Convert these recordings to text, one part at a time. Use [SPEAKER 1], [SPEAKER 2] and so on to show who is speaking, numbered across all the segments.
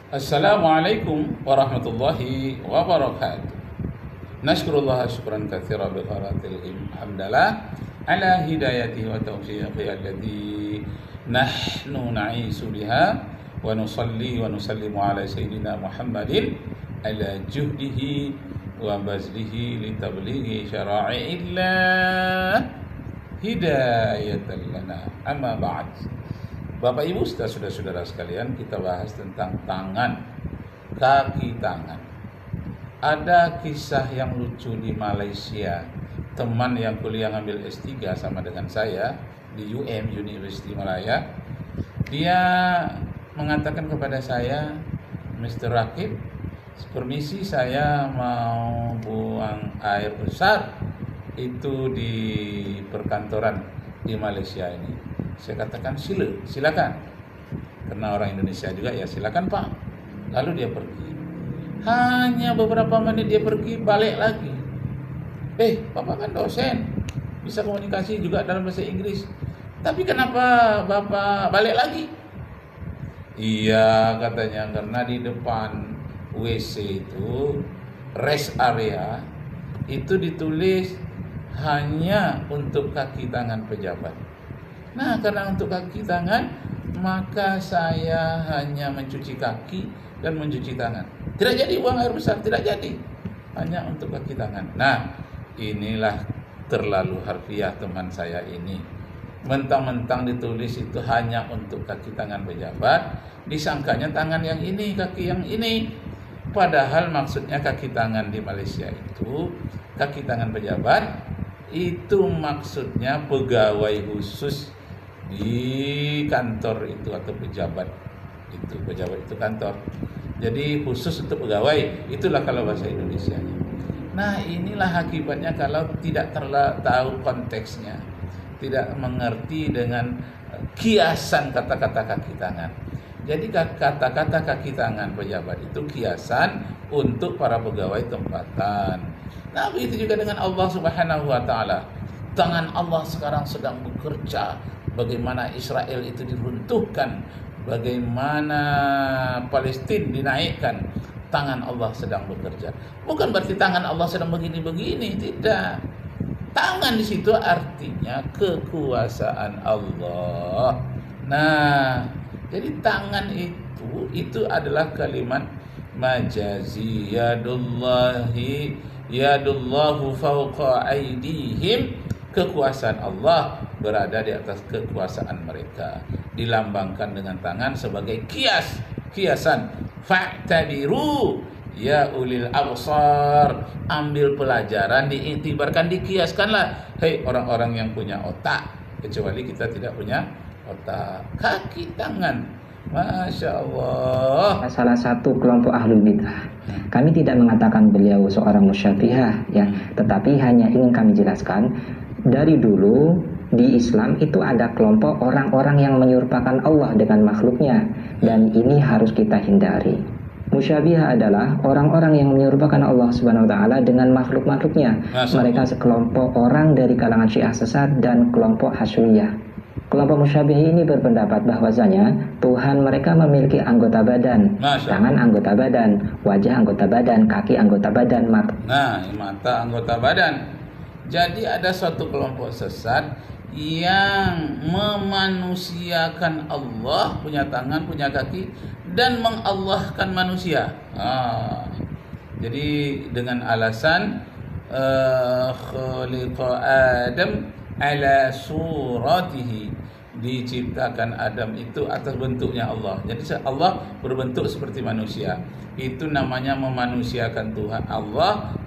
[SPEAKER 1] Assalamualaikum warahmatullahi wabarakatuh. Nashkurullah syukran katsira bi kharatil hamdalah ala hidayati wa taufiqi alladhi nahnu na'isu biha wa nusalli wa nusallimu ala sayyidina Muhammadin ala juhdihi wa bazlihi li tablighi syara'illah hidayatan lana amma ba'd. Bapak Ibu saudara-saudara sekalian, kita bahas tentang tangan, kaki tangan. Ada kisah yang lucu di Malaysia. Teman yang kuliah ngambil S3 sama dengan saya di University Malaya. Dia mengatakan kepada saya, Mr. Rakib, permisi saya mau buang air besar itu di perkantoran di Malaysia ini. Saya katakan silakan. Karena orang Indonesia juga, ya silakan Pak. Lalu dia pergi. Hanya beberapa menit dia pergi, balik lagi. Bapak kan dosen, bisa komunikasi juga dalam bahasa Inggris. Tapi kenapa Bapak balik lagi? Iya katanya, karena di depan WC itu, rest area, itu ditulis hanya untuk kaki tangan pejabat. Nah, karena untuk kaki tangan, maka saya hanya mencuci kaki dan mencuci tangan. Tidak jadi buang air besar, tidak jadi. Hanya untuk kaki tangan. Nah, inilah terlalu harfiah teman saya ini. Mentang-mentang ditulis itu hanya untuk kaki tangan pejabat, disangkanya tangan yang ini, kaki yang ini. Padahal maksudnya kaki tangan di Malaysia itu, kaki tangan pejabat, itu maksudnya pegawai khusus di kantor itu atau pejabat itu kantor. Jadi khusus untuk pegawai, itulah kalau bahasa Indonesianya. Nah, inilah akibatnya kalau tidak tahu konteksnya, tidak mengerti dengan kiasan kata-kata kaki tangan. Jadi kata-kata kaki tangan pejabat itu kiasan untuk para pegawai tempatan. Nah, begitu juga dengan Allah Subhanahu wa taala. Tangan Allah sekarang sedang bekerja. Bagaimana Israel itu diruntuhkan, bagaimana Palestina dinaikkan, tangan Allah sedang bekerja. Bukan berarti tangan Allah sedang begini-begini, tidak. Tangan di situ artinya kekuasaan Allah. Nah, jadi tangan itu adalah kalimat majazi, yadullahu fawqa aydihim. Kekuasaan Allah berada di atas kekuasaan mereka, dilambangkan dengan tangan sebagai kiasan. Fa'tabiru ya ulil absar, ambil pelajaran, diiktibarkan, dikiaskanlah, hei orang-orang yang punya otak, kecuali kita tidak punya otak. Kaki tangan, Masya Allah.
[SPEAKER 2] Salah satu kelompok ahlul bidah. Kami tidak mengatakan beliau seorang musyabihah, ya, tetapi hanya ingin kami jelaskan. Dari dulu di Islam itu ada kelompok orang-orang yang menyerupakan Allah dengan makhluknya, dan ini harus kita hindari. Musyabihah adalah orang-orang yang menyerupakan Allah Subhanahu wa taala dengan makhluk-makhluknya. Mereka sekelompok orang dari kalangan Syiah sesat dan kelompok Hasyuriyah. Kelompok musyabihah ini berpendapat bahwasanya Tuhan mereka memiliki anggota badan, tangan anggota badan, wajah anggota badan, kaki anggota badan, mata.
[SPEAKER 1] Nah, mata anggota badan. Jadi ada suatu kelompok sesat yang memanusiakan Allah, punya tangan, punya kaki, dan mengallahkan manusia. Jadi dengan alasan khuliqa Adam ala suratihi, diciptakan Adam itu atas bentuknya Allah. Jadi Allah berbentuk seperti manusia. Itu namanya memanusiakan Tuhan. Allah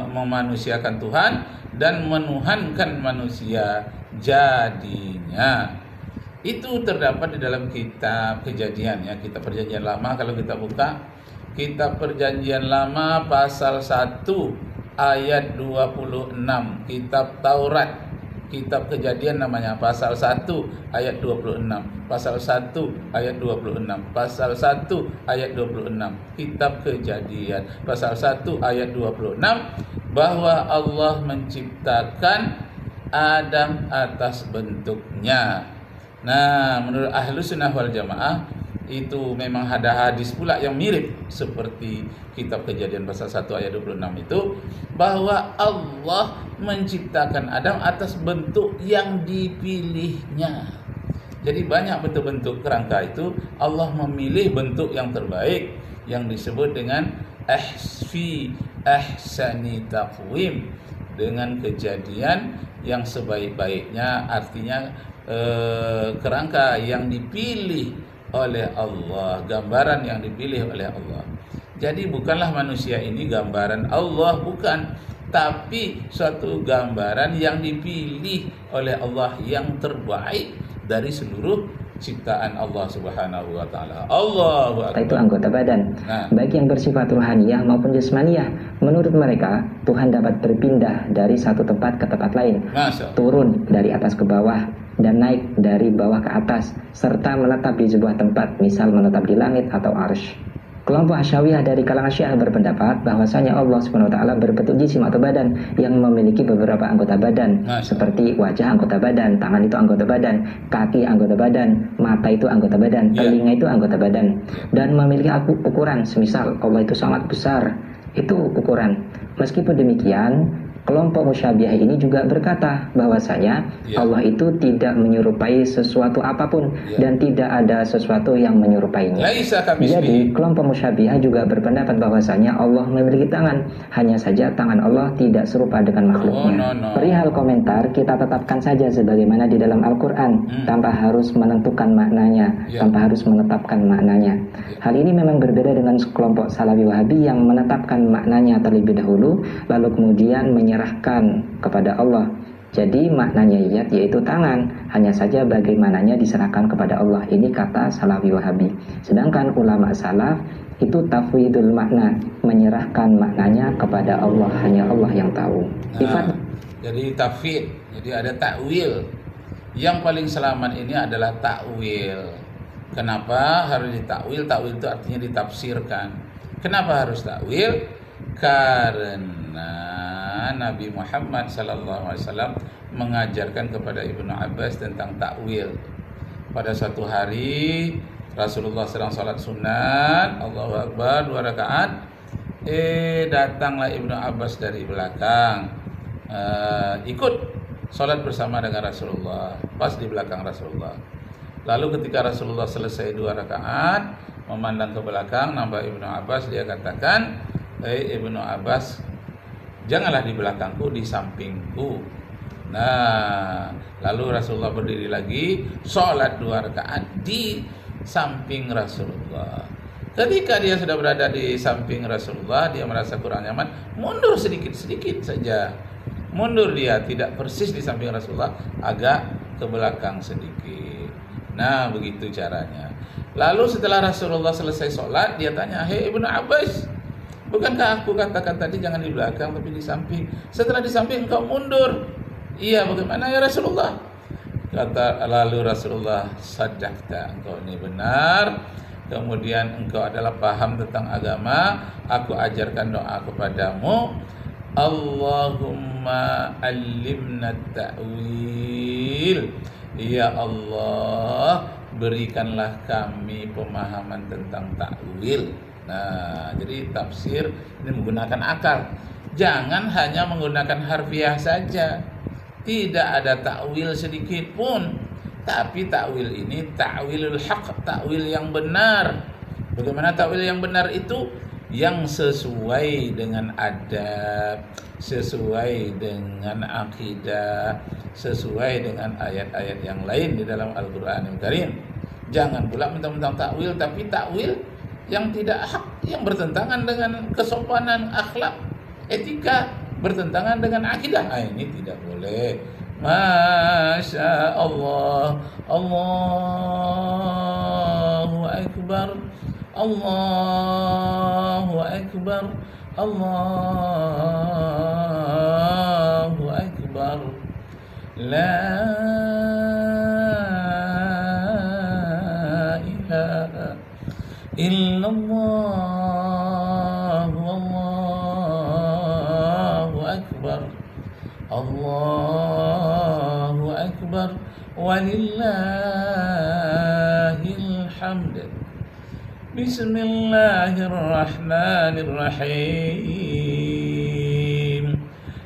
[SPEAKER 1] memanusiakan Tuhan dan menuhankan manusia jadinya. Itu terdapat di dalam kitab Kejadian, ya, kitab Perjanjian Lama. Kalau kita buka kitab Perjanjian Lama pasal 1 ayat 26, kitab Taurat, kitab Kejadian namanya, pasal 1 ayat 26, pasal 1 ayat 26, pasal 1 ayat 26, kitab Kejadian pasal 1 ayat 26, bahwa Allah menciptakan Adam atas bentuknya. Nah, menurut Ahlus Sunnah wal Jamaah, itu memang ada hadis pula yang mirip seperti kitab Kejadian pasal 1 ayat 26 itu, bahwa Allah menciptakan Adam atas bentuk yang dipilihnya. Jadi banyak bentuk-bentuk kerangka itu, Allah memilih bentuk yang terbaik yang disebut dengan ahsani taqwim, dengan kejadian yang sebaik-baiknya, artinya kerangka yang dipilih oleh Allah, gambaran yang dipilih oleh Allah. Jadi bukanlah manusia ini gambaran Allah, bukan, tapi suatu gambaran yang dipilih oleh Allah yang terbaik dari seluruh ciptaan Allah Subhanahu wa taala. Allahu Akbar.
[SPEAKER 2] Itu anggota badan. Baik yang bersifat ruhaniyah maupun jasmaniyah. Menurut mereka, Tuhan dapat berpindah dari satu tempat ke tempat lain. Turun dari atas ke bawah dan naik dari bawah ke atas, serta menetap di sebuah tempat, misal menetap di langit atau arsy. Kelompok Asy'ariyah dari kalangan Syiah berpendapat bahwasanya Allah Subhanahu wa taala berbentuk jisim atau badan yang memiliki beberapa anggota badan, seperti wajah anggota badan, tangan itu anggota badan, kaki anggota badan, mata itu anggota badan, telinga itu anggota badan, dan memiliki ukuran. Semisal Allah itu sangat besar, itu ukuran. Meskipun demikian, kelompok Musyabihah ini juga berkata bahwasanya Allah itu tidak menyerupai sesuatu apapun dan tidak ada sesuatu yang menyerupainya. Jadi kelompok Musyabihah juga berpendapat bahwasanya Allah memiliki tangan, hanya saja tangan Allah tidak serupa dengan makhluknya. Perihal komentar, kita tetapkan saja sebagaimana di dalam Al-Quran, tanpa harus menentukan maknanya, tanpa harus menetapkan maknanya. Hal ini memang berbeda dengan kelompok Salafi Wahabi yang menetapkan maknanya terlebih dahulu, lalu kemudian menyerahkan kepada Allah. Jadi maknanya yaitu tangan, hanya saja bagaimananya diserahkan kepada Allah. Ini kata Salafi Wahabi. Sedangkan ulama salaf itu tafwidul makna, menyerahkan maknanya kepada Allah, hanya Allah yang tahu.
[SPEAKER 1] Jadi tafwid, jadi ada takwil. Yang paling selamat ini adalah takwil. Kenapa harus ditakwil? Takwil itu artinya ditafsirkan. Kenapa harus takwil? Karena Nabi Muhammad SAW mengajarkan kepada Ibnu Abbas tentang takwil. Pada suatu hari Rasulullah sedang salat sunat, Allahu Akbar, 2 rakaat. Datanglah Ibnu Abbas dari belakang, ikut salat bersama dengan Rasulullah, pas di belakang Rasulullah. Lalu ketika Rasulullah selesai 2 rakaat, memandang ke belakang, nampak Ibnu Abbas, dia katakan, Ibnu Abbas, janganlah di belakangku, di sampingku. Nah, lalu Rasulullah berdiri lagi, sholat 2 rakaat di samping Rasulullah. Ketika dia sudah berada di samping Rasulullah, dia merasa kurang nyaman, mundur sedikit-sedikit saja. Mundur dia, tidak persis di samping Rasulullah, agak ke belakang sedikit. Nah, begitu caranya. Lalu setelah Rasulullah selesai sholat, dia tanya, "Hei Ibnu Abbas, bukankah aku katakan tadi jangan di belakang tapi di samping? Setelah di samping engkau mundur." "Iya, bagaimana ya Rasulullah?" Lalu Rasulullah, "Sadaqta, engkau ini benar. Kemudian engkau adalah paham tentang agama. Aku ajarkan doa kepadamu. Allahumma allimna ta'wil. Ya Allah, berikanlah kami pemahaman tentang takwil." Nah, jadi tafsir ini menggunakan akal. Jangan hanya menggunakan harfiah saja. Tidak ada takwil sedikit pun. Tapi takwil ini takwilul haq, takwil yang benar. Bagaimana takwil yang benar itu? Yang sesuai dengan adab, sesuai dengan akidah, sesuai dengan ayat-ayat yang lain di dalam Al-Qur'anul Karim. Jangan pula mentang-mentang takwil tapi takwil yang tidak hak, yang bertentangan dengan kesopanan, akhlak, etika, bertentangan dengan akidah. Ini tidak boleh. Masya Allah, Allahu Akbar, Allahu Akbar, Allahu Akbar. La ilaha illallah, Allahu Akbar, Allahu Akbar, walillahil hamd. Bismillahirrahmanirrahim.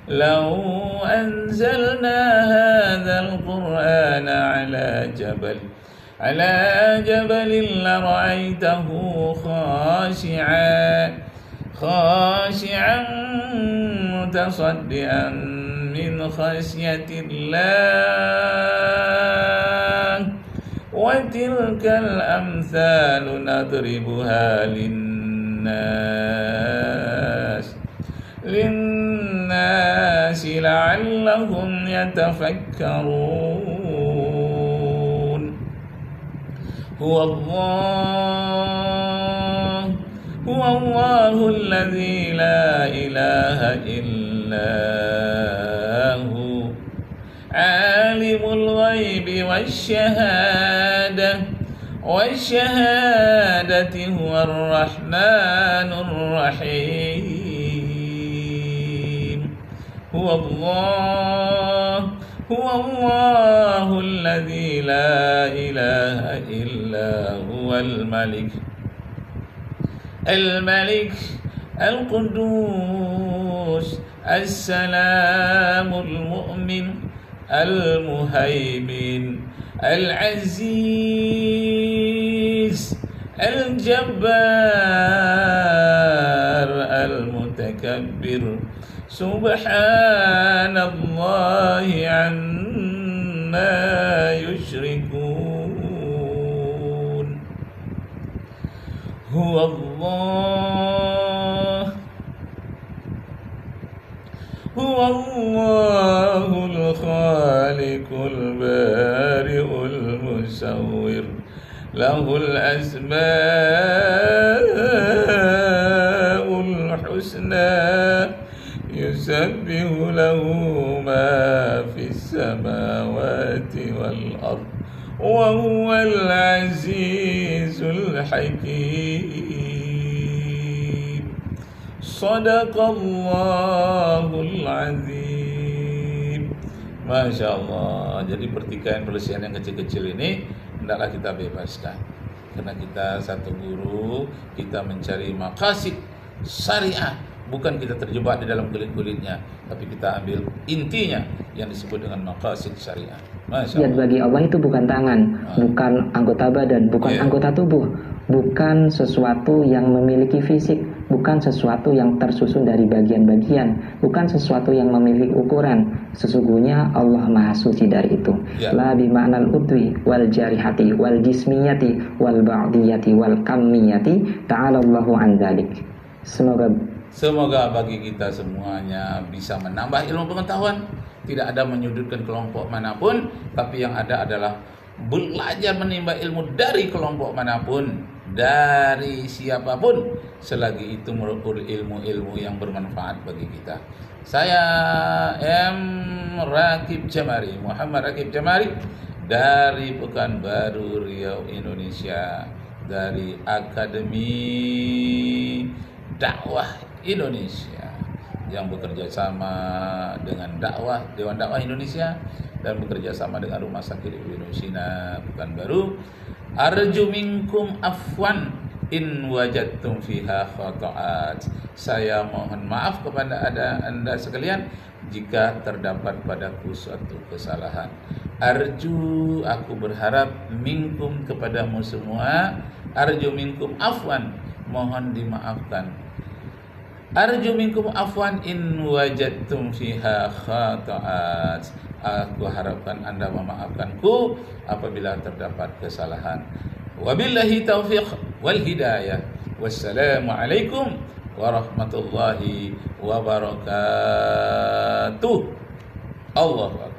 [SPEAKER 1] Lau anzalna hadzal qur'ana ala jabalin la ra'aitahu khashi'an mutasaddian min khasyatillah wa tilkal amsalu nadribuha linnasi la'allahum yatafakkarun. Huwallahu alladzi la ilaha illa hu alimul ghaibi wasyahadati huwar rahmanur rahim. Huwallahu alladzi la ilaha illa huwal malik al-Quddus as-salamul mu'min al-muhaimin al-aziz al-jabbar al-mutakabbir subhanallahi amma yushrikun. Huwallahul khaliqul bari'ul musawwir lahul asmaul husna yusabbihu lahu ma fis samawati wal ardh wa huwal azizul hakim. Sadaqallahul azim. Masya Allah. Jadi pertikaian perselisihan yang kecil-kecil ini hendaklah kita bebaskan. Karena kita satu guru, kita mencari maqasid syariah. Bukan kita terjebak di dalam kulit-kulitnya, tapi kita ambil intinya yang disebut dengan maqasid syariah.
[SPEAKER 2] Yad bagi Allah itu bukan tangan, bukan anggota badan, bukan anggota tubuh, bukan sesuatu yang memiliki fisik, bukan sesuatu yang tersusun dari bagian-bagian, bukan sesuatu yang memiliki ukuran. Sesungguhnya Allah Maha Suci dari itu. La bima'nal udwi wal jarihati wal jismiyati wal ba'diyati wal kammiyati ta'alallahu an dzalik.
[SPEAKER 1] Semoga bagi kita semuanya bisa menambah ilmu pengetahuan. Tidak ada menyudutkan kelompok manapun, tapi yang ada adalah belajar menimba ilmu dari kelompok manapun, dari siapapun, selagi itu merupakan ilmu-ilmu yang bermanfaat bagi kita. Saya Rakib Jamari, Muhammad Rakib Jamari dari Pekanbaru Riau, Indonesia, dari Akademi Dakwah Indonesia yang bekerja sama dengan Dewan Dakwah Indonesia dan bekerja sama dengan Rumah Sakit Ibnu Sina Pekanbaru. Arju minkum afwan in wajadtum fiha khata'at. Saya mohon maaf kepada anda sekalian jika terdapat padaku suatu kesalahan. Arju, aku berharap, minkum, kepadamu semua. Arju minkum afwan, mohon dimaafkan. Arju minkum afwan in wajadtum fiha khata'at. Aku harapkan anda memaafkanku apabila terdapat kesalahan. Wabillahi taufiq wal hidayah. Wassalamualaikum warahmatullahi wabarakatuh. Allahu akbar.